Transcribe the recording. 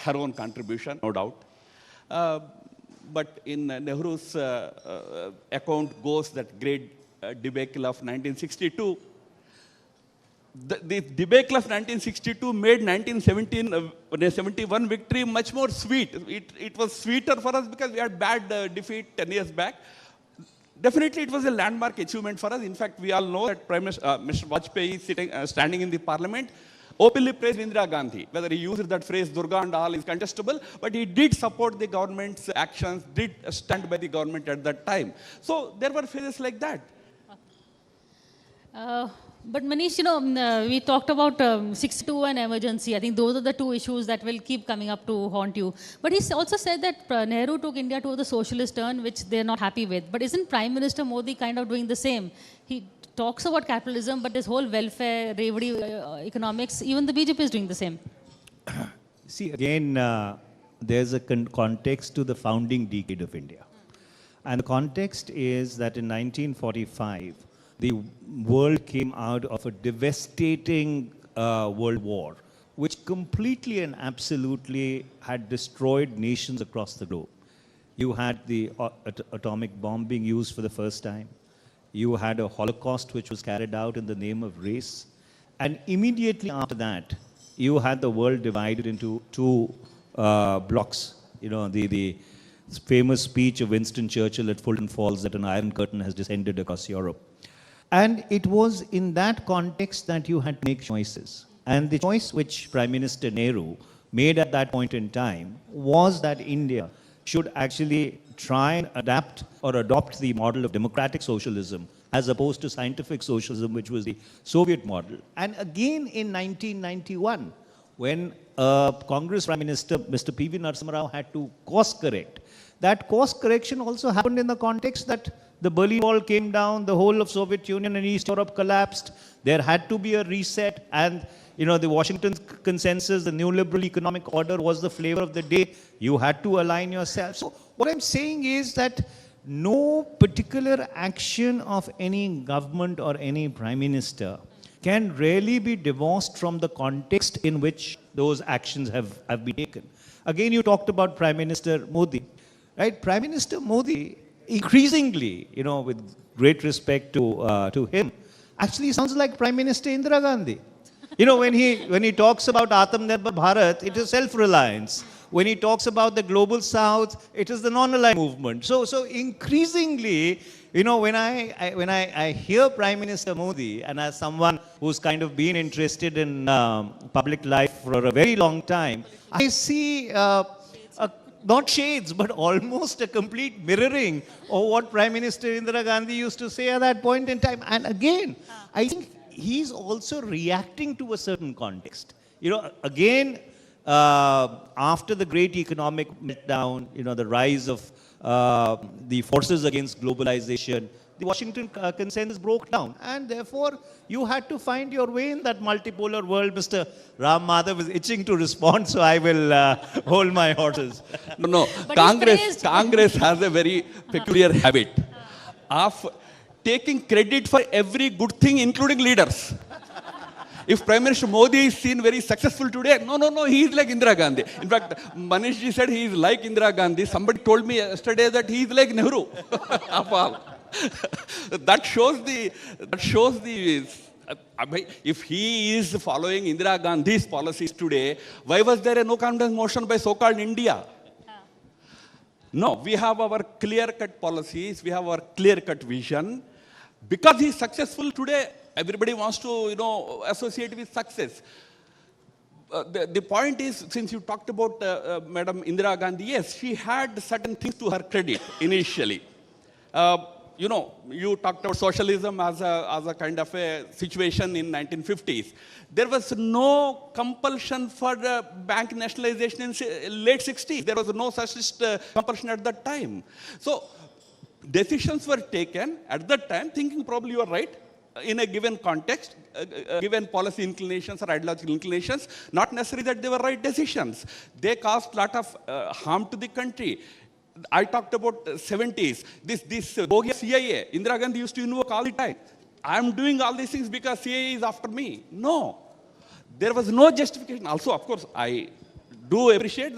her own contribution, no doubt. But in Nehru's account goes that great debacle of 1962. The debacle of 1962 made 1971 victory much more sweet. It was sweeter for us because we had bad defeat 10 years back. Definitely, it was a landmark achievement for us. In fact, we all know that Mr. Vajpayee standing in the parliament openly praised Indira Gandhi. Whether he used that phrase Durga and all is contestable, but he did support the government's actions, did stand by the government at that time. So there were phases like that. But Manish, we talked about 62 and emergency. I think those are the two issues that will keep coming up to haunt you. But he also said that Nehru took India to the socialist turn, which they're not happy with. But isn't Prime Minister Modi kind of doing the same? He talks about capitalism, but this whole welfare, revenue, economics, even the BJP is doing the same. See, again, there's a context to the founding decade of India. And the context is that in 1945, the world came out of a devastating world war, which completely and absolutely had destroyed nations across the globe. You had the atomic bomb being used for the first time. You had a Holocaust which was carried out in the name of race. And immediately after that, you had the world divided into two blocks. The famous speech of Winston Churchill at Fulton Falls that an iron curtain has descended across Europe. And it was in that context that you had to make choices. And the choice which Prime Minister Nehru made at that point in time was that India should actually try and adapt or adopt the model of democratic socialism as opposed to scientific socialism, which was the Soviet model. And again in 1991, when Congress Prime Minister Mr. P.V. Narasimha Rao had to course correct, that course correction also happened in the context that the Berlin Wall came down, the whole of Soviet Union and East Europe collapsed. There had to be a reset, and the Washington consensus, the neoliberal economic order was the flavor of the day. You had to align yourself. So what I'm saying is that no particular action of any government or any prime minister can really be divorced from the context in which those actions have been taken. Again, you talked about Prime Minister Modi, right? Prime Minister Modi, increasingly, with great respect to him, actually sounds like Prime Minister Indira Gandhi. When he talks about Atmanirbhar Bharat, it is self-reliance. When he talks about the global south, it is the non-aligned movement. So increasingly, when I hear Prime Minister Modi, and as someone who's kind of been interested in public life for a very long time, I see not shades, but almost a complete mirroring of what Prime Minister Indira Gandhi used to say at that point in time. And again, I think he's also reacting to a certain context. Again, after the great economic meltdown, the rise of the forces against globalization, the Washington consensus broke down. And therefore, you had to find your way in that multipolar world. Mr. Ram Madhav is itching to respond, so I will hold my horses. No. Congress has a very peculiar habit of taking credit for every good thing, including leaders. If Prime Minister Modi is seen very successful today, no, he is like Indira Gandhi. In fact, Manish ji said he is like Indira Gandhi. Somebody told me yesterday that he is like Nehru. Of all. That shows the if he is following Indira Gandhi's policies today, why was there a no confidence motion by so-called India? No, we have our clear-cut policies, we have our clear-cut vision. Because he is successful today, everybody wants to, associate with success. The point is, since you talked about Madam Indira Gandhi, yes, she had certain things to her credit initially. You talked about socialism as a kind of a situation in 1950s. There was no compulsion for bank nationalization in late 60s. There was no such compulsion at that time. So decisions were taken at that time, thinking probably you are right, in a given context, given policy inclinations or ideological inclinations, not necessarily that they were right decisions. They caused a lot of harm to the country. I talked about 70s. This bogus CIA, Indira Gandhi used to invoke all the time. I am doing all these things because CIA is after me. No. There was no justification. Also, of course, I do appreciate that